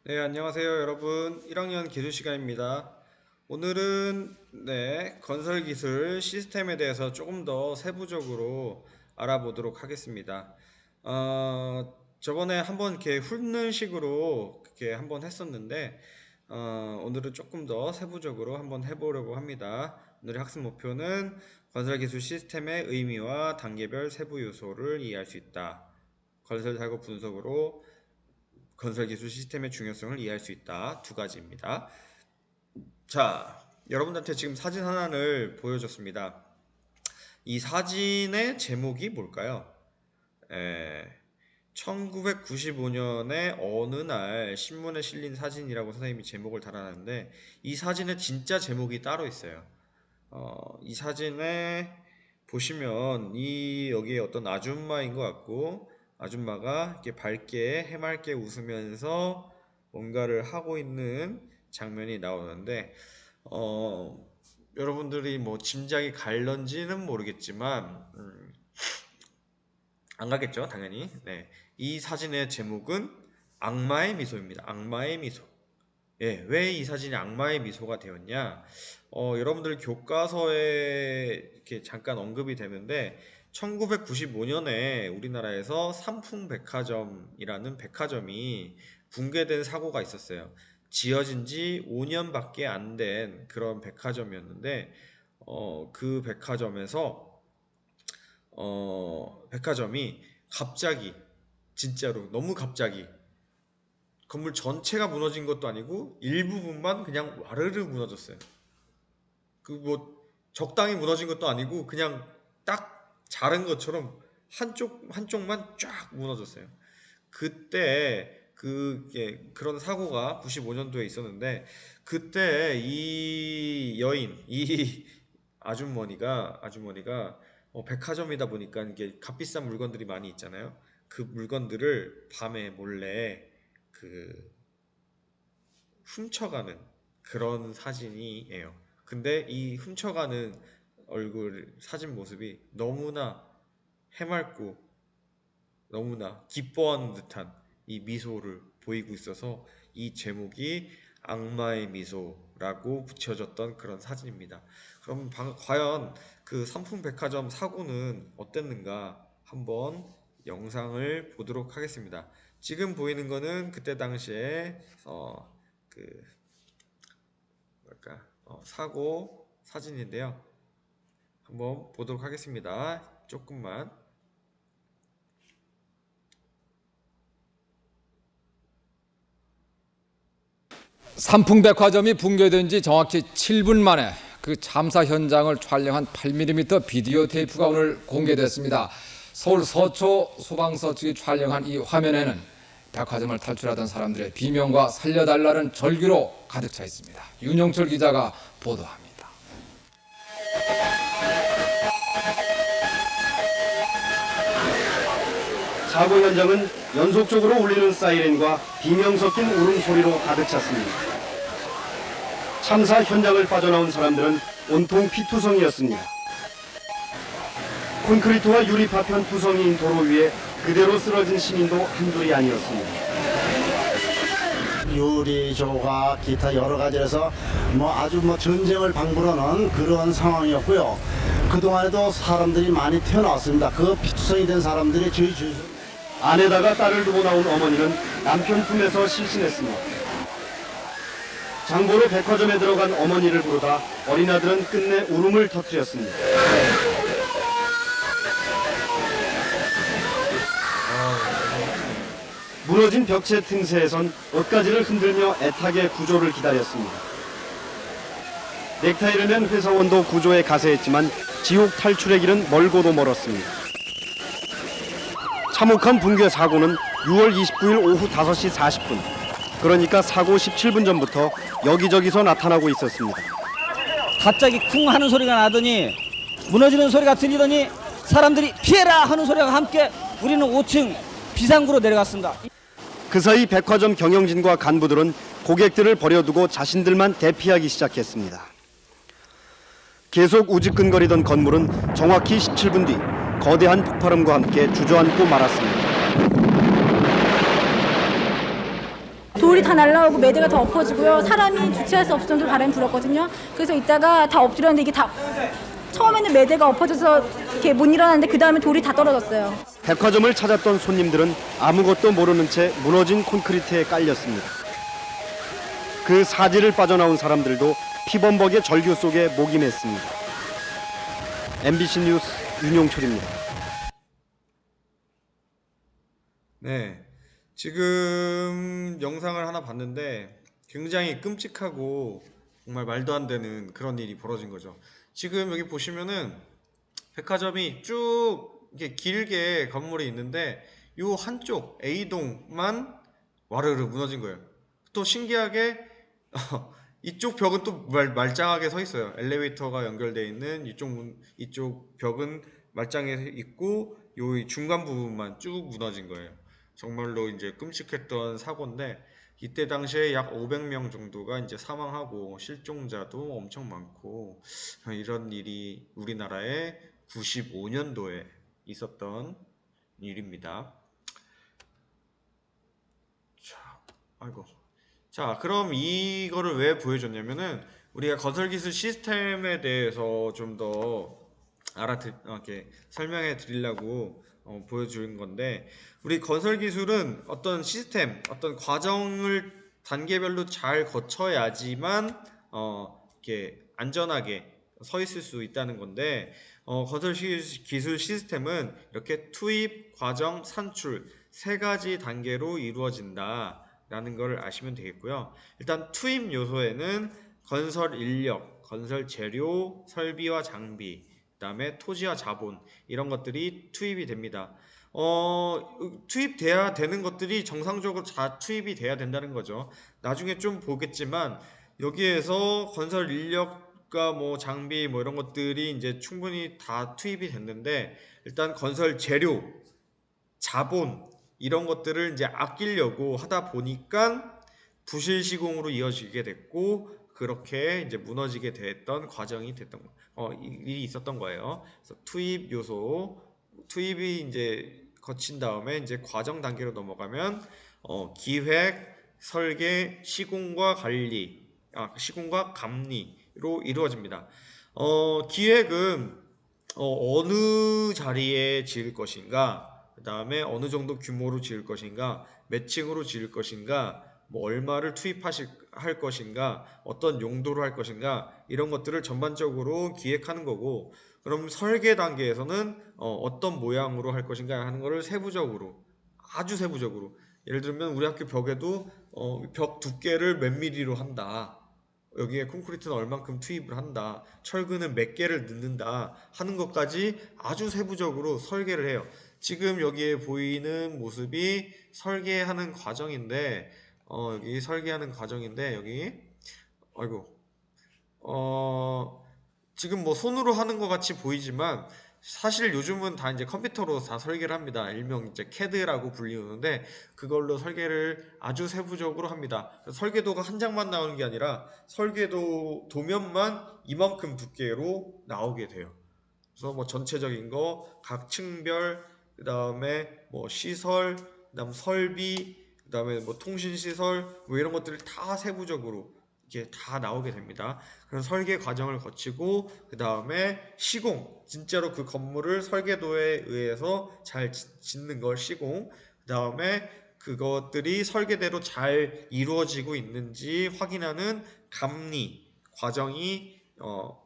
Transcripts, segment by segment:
네, 안녕하세요, 여러분. 1학년 기술 시간입니다. 오늘은 건설 기술 시스템에 대해서 조금 더 세부적으로 알아보도록 하겠습니다. 저번에 한번 이렇게 훑는 식으로 이렇게 한번 했었는데, 오늘은 조금 더 세부적으로 한번 해보려고 합니다. 오늘의 학습 목표는 건설 기술 시스템의 의미와 단계별 세부 요소를 이해할 수 있다. 건설 작업 분석으로 건설 기술 시스템의 중요성을 이해할 수 있다. 두 가지입니다. 자, 여러분들한테 지금 사진 하나를 보여줬습니다. 이 사진의 제목이 뭘까요? 1995년에 어느 날 신문에 실린 사진이라고 선생님이 제목을 달아놨는데 이 사진의 진짜 제목이 따로 있어요. 이 사진에 보시면 여기에 어떤 아줌마인 것 같고 아줌마가 이렇게 밝게 해맑게 웃으면서 뭔가를 하고 있는 장면이 나오는데 여러분들이 뭐 짐작이 갈런지는 모르겠지만 안 가겠죠, 당연히. 네, 이 사진의 제목은 악마의 미소입니다. 악마의 미소. 예, 왜 이 사진이 악마의 미소가 되었냐? 여러분들 교과서에 이렇게 잠깐 언급이 되는데 1995년에 우리나라에서 삼풍백화점이라는 백화점이 붕괴된 사고가 있었어요. 지어진 지 5년밖에 안 된 그런 백화점이었는데 그 백화점이 갑자기 진짜로 너무 갑자기 건물 전체가 무너진 것도 아니고 일부분만 그냥 와르르 무너졌어요. 그 뭐 적당히 무너진 것도 아니고 그냥 딱 자른 것처럼 한쪽만 쫙 무너졌어요. 그때 그런 사고가 95년도에 있었는데 그때 이 아주머니가 백화점이다 보니까 이게 값비싼 물건들이 많이 있잖아요. 그 물건들을 밤에 몰래 그 훔쳐가는 그런 사진이에요. 근데 이 훔쳐가는 얼굴 사진 모습이 너무나 해맑고 너무나 기뻐하는 듯한 이 미소를 보이고 있어서 이 제목이 악마의 미소라고 붙여졌던 그런 사진입니다. 그럼 과연 그 삼풍백화점 사고는 어땠는가 한번 영상을 보도록 하겠습니다. 지금 보이는 거는 그때 당시에 그 사고 사진인데요. 한번 보도록 하겠습니다. 조금만. 삼풍백화점이 붕괴된 지 정확히 7분 만에 그 참사 현장을 촬영한 8mm 비디오 테이프가 오늘 공개됐습니다. 서울 서초 소방서 측이 촬영한 이 화면에는 백화점을 탈출하던 사람들의 비명과 살려달라는 절규로 가득 차 있습니다. 윤영철 기자가 보도합니다. 사고 현장은 연속적으로 울리는 사이렌과 비명 섞인 울음소리로 가득 찼습니다. 참사 현장을 빠져나온 사람들은 온통 피투성이었습니다. 콘크리트와 유리 파편 투성이인 도로 위에 그대로 쓰러진 시민도 한둘이 아니었습니다. 유리 조각 기타 여러 가지에서 아주 전쟁을 방불하는 그런 상황이었고요. 그동안에도 사람들이 많이 태어났습니다. 그 피투성이 된 사람들이 저희 주위에서 아내다가 딸을 두고 나온 어머니는 남편 품에서 실신했습니다. 장보러 백화점에 들어간 어머니를 부르다 어린아들은 끝내 울음을 터뜨렸습니다. 무너진 벽체 틈새에선 옷가지를 흔들며 애타게 구조를 기다렸습니다. 넥타이를 맨 회사원도 구조에 가세했지만 지옥 탈출의 길은 멀고도 멀었습니다. 참혹한 붕괴 사고는 6월 29일 오후 5시 40분, 그러니까 사고 17분 전부터 여기저기서 나타나고 있었습니다. 갑자기 쿵 하는 소리가 나더니 무너지는 소리가 들리더니 사람들이 피해라 하는 소리와 함께 우리는 5층 비상구로 내려갔습니다. 그 사이 백화점 경영진과 간부들은 고객들을 버려두고 자신들만 대피하기 시작했습니다. 계속 우직근거리던 건물은 정확히 17분 뒤 거대한 폭발음과 함께 주저앉고 말았습니다. 돌이 다 날라오고 매대가 다 엎어지고요. 사람이 주체할 수 없을 정도로 바람이 불었거든요. 그래서 이따가 다 엎드렸는데 이게 다 처음에는 매대가 엎어져서 이렇게 못 일어났는데 그 다음에 돌이 다 떨어졌어요. 백화점을 찾았던 손님들은 아무것도 모르는 채 무너진 콘크리트에 깔렸습니다. 그 사지를 빠져나온 사람들도 피범벅의 절규 속에 목이 맸습니다. MBC 뉴스 윤용철입니다. 네, 지금 영상을 하나 봤는데 굉장히 끔찍하고 정말 말도 안 되는 그런 일이 벌어진 거죠. 지금 여기 보시면은 백화점이 쭉 이렇게 길게 건물이 있는데 요 한쪽 A동만 와르르 무너진 거예요. 또 신기하게 이쪽 벽은 또 말짱하게 서 있어요. 엘리베이터가 연결되어 있는 이쪽 벽은 말짱해 있고 요 중간 부분만 쭉 무너진 거예요. 정말로 이제 끔찍했던 사고인데 이때 당시에 약 500명 정도가 이제 사망하고 실종자도 엄청 많고 이런 일이 우리나라에 95년도에 있었던 일입니다. 자, 그럼 이거를 왜 보여줬냐면은 우리가 건설기술 시스템에 대해서 좀 더 이렇게 설명해 드리려고 보여주는 건데, 우리 건설기술은 어떤 시스템, 어떤 과정을 단계별로 잘 거쳐야지만 이렇게 안전하게 서 있을 수 있다는 건데, 건설기술 시스템은 이렇게 투입, 과정, 산출 세 가지 단계로 이루어진다 라는 걸 아시면 되겠고요. 일단 투입 요소에는 건설 인력, 건설 재료, 설비와 장비, 그 다음에 토지와 자본, 이런 것들이 투입이 됩니다. 투입돼야 되는 것들이 정상적으로 다 투입이 돼야 된다는 거죠. 나중에 좀 보겠지만 여기에서 건설 인력과 뭐 장비 뭐 이런 것들이 이제 충분히 다 투입이 됐는데, 일단 건설 재료, 자본 이런 것들을 이제 아끼려고 하다 보니까 부실 시공으로 이어지게 됐고, 그렇게 이제 무너지게 됐던 과정이 일이 있었던 거예요. 그래서 투입 요소, 투입이 이제 거친 다음에 이제 과정 단계로 넘어가면 기획, 설계, 시공과 관리, 시공과 감리로 이루어집니다. 기획은 어느 자리에 지을 것인가, 그 다음에 어느 정도 규모로 지을 것인가, 몇 층으로 지을 것인가, 뭐 얼마를 할 것인가, 어떤 용도로 할 것인가, 이런 것들을 전반적으로 기획하는 거고, 그럼 설계 단계에서는 어떤 모양으로 할 것인가 하는 거를 세부적으로, 아주 세부적으로, 예를 들면 우리 학교 벽에도 벽 두께를 몇 미리로 한다, 여기에 콘크리트는 얼만큼 투입을 한다, 철근은 몇 개를 넣는다 하는 것까지 아주 세부적으로 설계를 해요. 지금 여기에 보이는 모습이 설계하는 과정인데, 여기 설계하는 과정인데, 여기 지금 뭐 손으로 하는 것 같이 보이지만 사실 요즘은 다 이제 컴퓨터로 다 설계를 합니다. 일명 이제 CAD라고 불리우는데, 그걸로 설계를 아주 세부적으로 합니다. 설계도가 한 장만 나오는 게 아니라 설계도 도면만 이만큼 두께로 나오게 돼요. 그래서 뭐 전체적인 거, 각 층별, 그 다음에 뭐 시설, 그 다음 설비, 그 다음에 뭐 통신시설, 뭐 이런 것들을 다 세부적으로 이게 다 나오게 됩니다. 그런 설계 과정을 거치고, 그 다음에 시공, 진짜로 그 건물을 설계도에 의해서 잘 짓는 걸 시공, 그 다음에 그것들이 설계대로 잘 이루어지고 있는지 확인하는 감리 과정이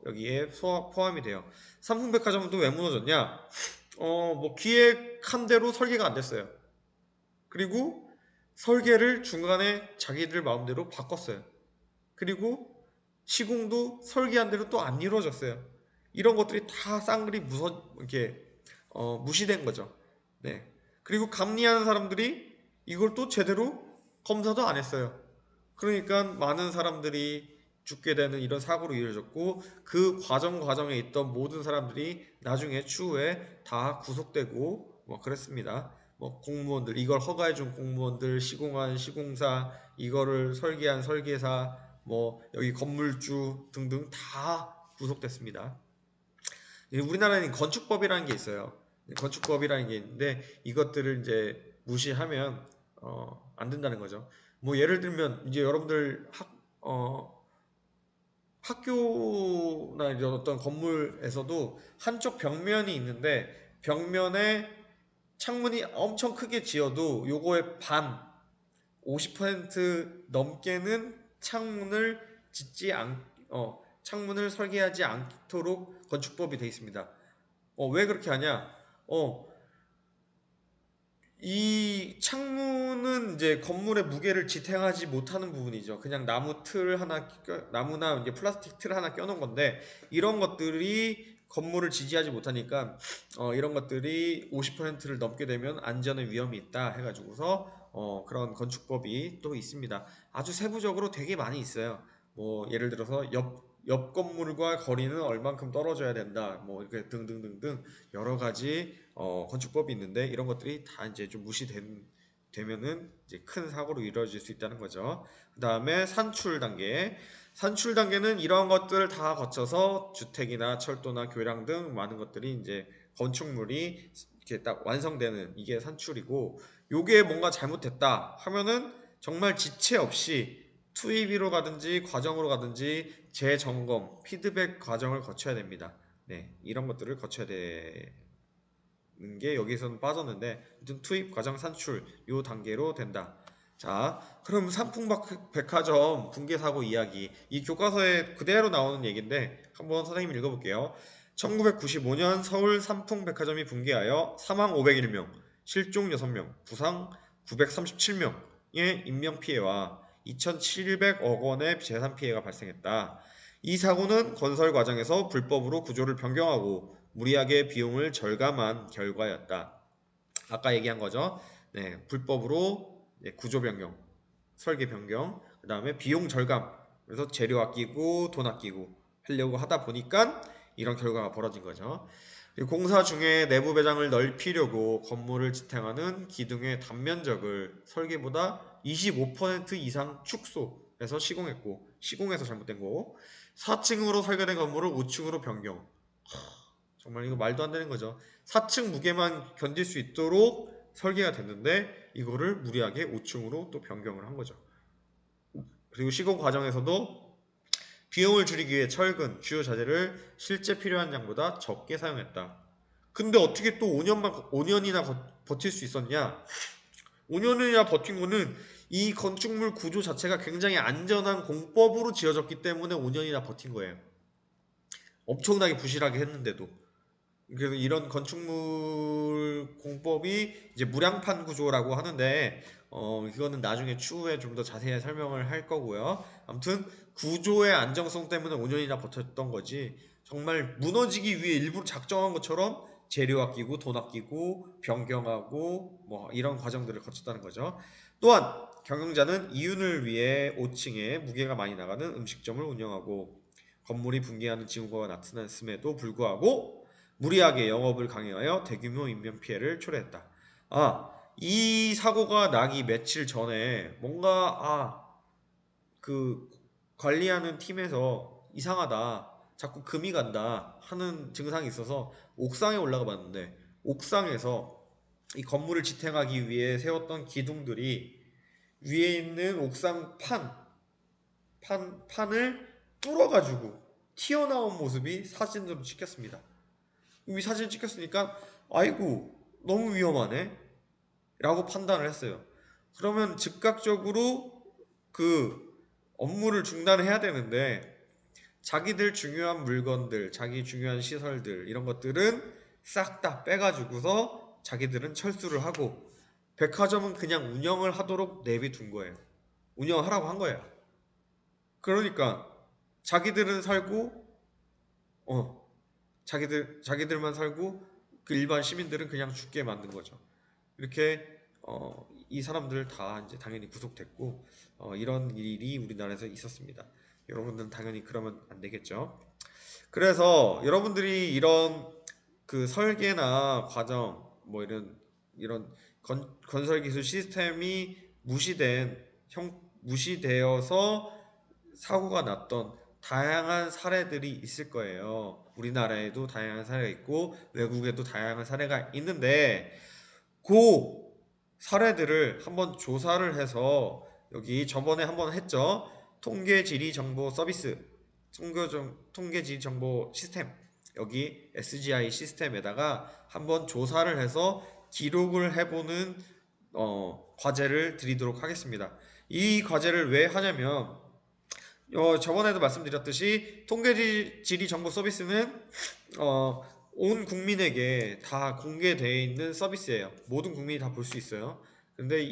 여기에 포함이 돼요. 삼풍백화점도 왜 무너졌냐? 뭐 기획한 대로 설계가 안 됐어요. 그리고 설계를 중간에 자기들 마음대로 바꿨어요. 그리고 시공도 설계한 대로 또 안 이루어졌어요. 이런 것들이 다 쌍그리 무시된 거죠. 네. 그리고 감리하는 사람들이 이걸 또 제대로 검사도 안 했어요. 그러니까 많은 사람들이 죽게 되는 이런 사고로 이어졌고, 그 과정에 있던 모든 사람들이 나중에 추후에 다 구속되고 뭐 그랬습니다. 뭐 공무원들, 이걸 허가해준 공무원들, 시공한 시공사, 이거를 설계한 설계사, 뭐 여기 건물주 등등 다 구속됐습니다. 우리나라에는 건축법이라는 게 있어요. 건축법이라는 게 있는데, 이것들을 이제 무시하면 안 된다는 거죠. 뭐 예를 들면 이제 여러분들 학교나 이런 어떤 건물에서도 한쪽 벽면이 있는데 벽면에 창문이 엄청 크게 지어도 요거의 반 50% 넘게는 창문을 설계하지 않도록 건축법이 되어 있습니다. 왜 그렇게 하냐? 이 창문은 이제 건물의 무게를 지탱하지 못하는 부분이죠. 그냥 나무나 이제 플라스틱 틀 하나 껴놓은 건데, 이런 것들이 건물을 지지하지 못하니까, 이런 것들이 50%를 넘게 되면 안전에 위험이 있다 해가지고서, 그런 건축법이 또 있습니다. 아주 세부적으로 되게 많이 있어요. 뭐, 예를 들어서 옆 건물과 거리는 얼만큼 떨어져야 된다. 뭐, 이렇게 등등등등 여러 가지 건축법이 있는데, 이런 것들이 다 이제 좀 되면은 이제 큰 사고로 이루어질 수 있다는 거죠. 그 다음에 산출 단계. 산출 단계는 이러한 것들을 다 거쳐서 주택이나 철도나 교량 등 많은 것들이 이제 건축물이 이렇게 딱 완성되는, 이게 산출이고, 요게 뭔가 잘못됐다 하면은 정말 지체 없이 투입으로 가든지 과정으로 가든지 재점검, 피드백 과정을 거쳐야 됩니다. 네, 이런 것들을 거쳐야 되는 게 여기서는 빠졌는데, 아무튼 투입, 과정, 산출 요 단계로 된다. 자, 그럼 삼풍백화점 붕괴 사고 이야기, 이 교과서에 그대로 나오는 얘기인데 한번 선생님 읽어볼게요. 1995년 서울 삼풍백화점이 붕괴하여 사망 501명, 실종 6명, 부상 937명의 인명피해와 2,700억 원의 재산피해가 발생했다. 이 사고는 건설 과정에서 불법으로 구조를 변경하고 무리하게 비용을 절감한 결과였다. 아까 얘기한 거죠. 네, 불법으로 구조 변경, 설계 변경, 그 다음에 비용 절감, 그래서 재료 아끼고 돈 아끼고 하려고 하다 보니까 이런 결과가 벌어진 거죠. 공사 중에 내부 배장을 넓히려고 건물을 지탱하는 기둥의 단면적을 설계보다 25% 이상 축소해서 시공했고, 시공해서 잘못된 거. 4층으로 설계된 건물을 5층으로 변경. 정말 이거 말도 안 되는 거죠. 4층 무게만 견딜 수 있도록 설계가 됐는데 이거를 무리하게 5층으로 또 변경을 한 거죠. 그리고 시공 과정에서도 비용을 줄이기 위해 철근, 주요 자재를 실제 필요한 양보다 적게 사용했다. 근데 어떻게 또 5년이나 버틸 수 있었냐? 5년이나 버틴 거는 이 건축물 구조 자체가 굉장히 안전한 공법으로 지어졌기 때문에 5년이나 버틴 거예요. 엄청나게 부실하게 했는데도. 그래서 이런 건축물 공법이 이제 무량판 구조라고 하는데, 이거는 나중에 추후에 좀 더 자세히 설명을 할 거고요. 아무튼 구조의 안정성 때문에 5년이나 버텼던 거지, 정말 무너지기 위해 일부러 작정한 것처럼 재료 아끼고 돈 아끼고 변경하고 뭐 이런 과정들을 거쳤다는 거죠. 또한 경영자는 이윤을 위해 5층에 무게가 많이 나가는 음식점을 운영하고 건물이 붕괴하는 징후가 나타났음에도 불구하고 무리하게 영업을 강행하여 대규모 인명피해를 초래했다. 이 사고가 나기 며칠 전에 뭔가 그 관리하는 팀에서 이상하다, 자꾸 금이 간다 하는 증상이 있어서 옥상에 올라가 봤는데, 옥상에서 이 건물을 지탱하기 위해 세웠던 기둥들이 위에 있는 옥상 판을 뚫어가지고 튀어나온 모습이 사진으로 찍혔습니다. 이 사진을 찍혔으니까 아이고 너무 위험하네 라고 판단을 했어요. 그러면 즉각적으로 그 업무를 중단해야 되는데, 자기들 중요한 물건들, 자기 중요한 시설들, 이런 것들은 싹 다 빼가지고서 자기들은 철수를 하고 백화점은 그냥 운영을 하도록 내비둔 거예요. 운영하라고 한 거예요. 그러니까 자기들은 살고 자기들만 살고 그 일반 시민들은 그냥 죽게 만든 거죠. 이렇게 이 사람들 다 이제 당연히 구속됐고, 이런 일이 우리나라에서 있었습니다. 여러분들은 당연히 그러면 안 되겠죠. 그래서 여러분들이 이런 그 설계나 과정, 뭐 이런 건설 기술 시스템이 무시되어서 사고가 났던 다양한 사례들이 있을 거예요. 우리나라에도 다양한 사례가 있고 외국에도 다양한 사례가 있는데, 사례들을 한번 조사를 해서 여기 저번에 한번 했죠. 통계지리 정보 서비스, 통계지리 정보 시스템, 여기 SGI 시스템에다가 한번 조사를 해서 기록을 해보는 과제를 드리도록 하겠습니다. 이 과제를 왜 하냐면 저번에도 말씀드렸듯이 통계지리 정보 서비스는 온 국민에게 다 공개되어 있는 서비스예요. 모든 국민이 다 볼 수 있어요. 근데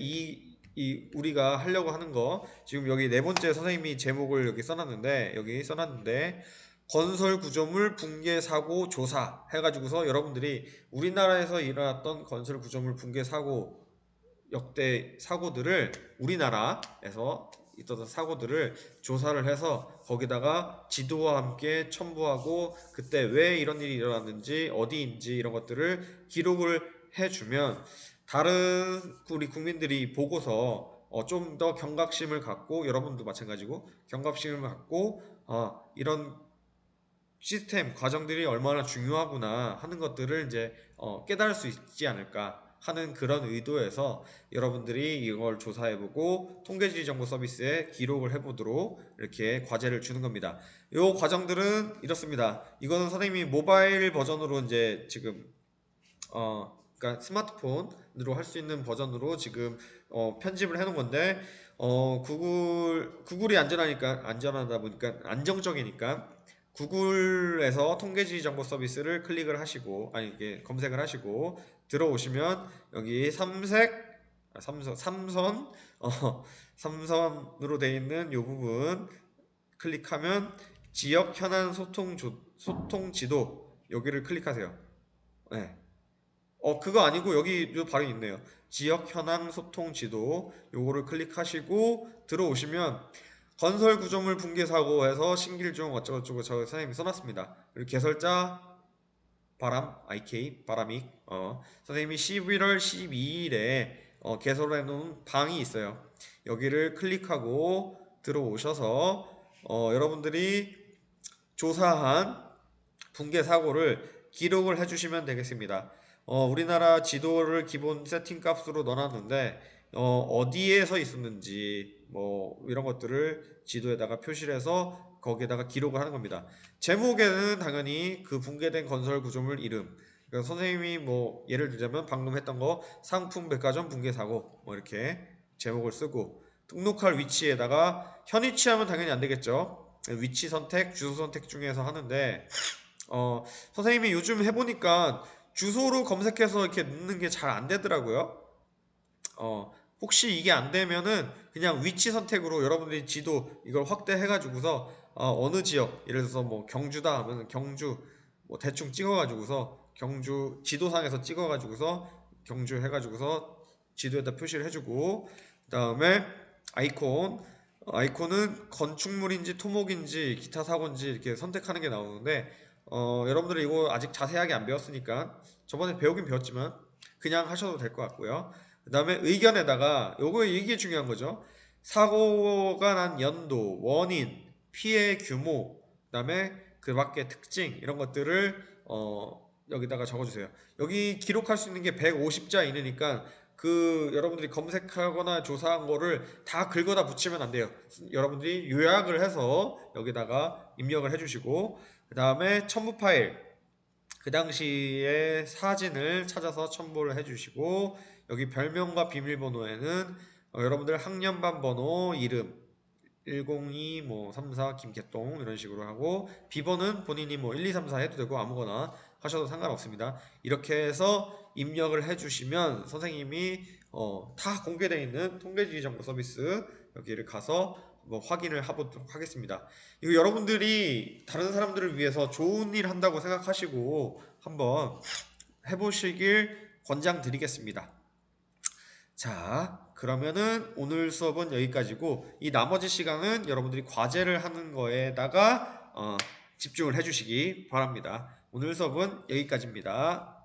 우리가 하려고 하는 거, 지금 여기 네 번째 선생님이 제목을 여기 써놨는데 건설 구조물 붕괴 사고 조사 해가지고서 여러분들이 우리나라에서 일어났던 건설 구조물 붕괴 사고, 역대 사고들을, 우리나라에서 있었던 사고들을 조사를 해서 거기다가 지도와 함께 첨부하고 그때 왜 이런 일이 일어났는지, 어디인지 이런 것들을 기록을 해주면 다른 우리 국민들이 보고서 좀 더 경각심을 갖고, 여러분도 마찬가지고 경각심을 갖고 이런 시스템 과정들이 얼마나 중요하구나 하는 것들을 이제 깨달을 수 있지 않을까 하는 그런 의도에서 여러분들이 이걸 조사해보고 통계지리 정보 서비스에 기록을 해보도록 이렇게 과제를 주는 겁니다. 이 과정들은 이렇습니다. 이거는 선생님이 모바일 버전으로 이제 지금 그러니까 스마트폰으로 할 수 있는 버전으로 지금 편집을 해놓은 건데 구글이 안전하다 보니까 안정적이니까 구글에서 통계지리 정보 서비스를 클릭을 하시고, 이게 검색을 하시고 들어오시면 여기 삼선으로 되어 있는 이 부분 클릭하면 지역 현안 소통 지도, 여기를 클릭하세요. 네. 그거 아니고 여기 바로 있네요. 지역 현황 소통 지도, 요거를 클릭하시고 들어오시면 건설 구조물 붕괴 사고에서 신길중 어쩌고저쩌고 저 선생님이 써놨습니다. 그리고 개설자 바람익 선생님이 11월 12일에 개설해 놓은 방이 있어요. 여기를 클릭하고 들어오셔서 여러분들이 조사한 붕괴 사고를 기록을 해주시면 되겠습니다. 우리나라 지도를 기본 세팅 값으로 넣어놨는데 어디에서 있었는지 뭐 이런 것들을 지도에다가 표시를 해서 거기에다가 기록을 하는 겁니다. 제목에는 당연히 그 붕괴된 건설 구조물 이름, 그러니까 선생님이 뭐 예를 들자면 방금 했던 거 상품 백화점 붕괴 사고 뭐 이렇게 제목을 쓰고, 등록할 위치에다가 현위치하면 당연히 안 되겠죠. 위치 선택, 주소 선택 중에서 하는데 선생님이 요즘 해보니까 주소로 검색해서 이렇게 넣는 게 잘 안 되더라고요. 혹시 이게 안 되면은 그냥 위치 선택으로 여러분들이 지도 이걸 확대해 가지고서 어느 지역, 예를 들어서 뭐 경주다 하면 경주 뭐 대충 찍어 가지고서 경주 지도상에서 찍어 가지고서 경주 해 가지고서 지도에다 표시를 해주고, 그 다음에 아이콘은 건축물인지 토목인지 기타 사고인지 이렇게 선택하는 게 나오는데 여러분들이 이거 아직 자세하게 안 배웠으니까 저번에 배우긴 배웠지만 그냥 하셔도 될 것 같고요. 그 다음에 의견에다가 이게 중요한 거죠. 사고가 난 연도, 원인, 피해 규모, 그 다음에 그 밖의 특징, 이런 것들을 여기다가 적어주세요. 여기 기록할 수 있는 게 150자 이내니까 여러분들이 검색하거나 조사한 거를 다 긁어다 붙이면 안 돼요. 여러분들이 요약을 해서 여기다가 입력을 해주시고, 그 다음에 첨부 파일, 그 당시의 사진을 찾아서 첨부를 해주시고, 여기 별명과 비밀번호에는 여러분들 학년반 번호, 이름 102 뭐 34 김개똥 이런 식으로 하고, 비번은 본인이 뭐 1, 2, 3, 4 해도 되고 아무거나 하셔도 상관없습니다. 이렇게 해서 입력을 해주시면 선생님이 다 공개되어 있는 통계지리 정보 서비스 여기를 가서 한번 확인을 해보도록 하겠습니다. 이거 여러분들이 다른 사람들을 위해서 좋은 일 한다고 생각하시고 한번 해보시길 권장드리겠습니다. 자, 그러면은 오늘 수업은 여기까지고, 이 나머지 시간은 여러분들이 과제를 하는 거에다가 집중을 해주시기 바랍니다. 오늘 수업은 여기까지입니다.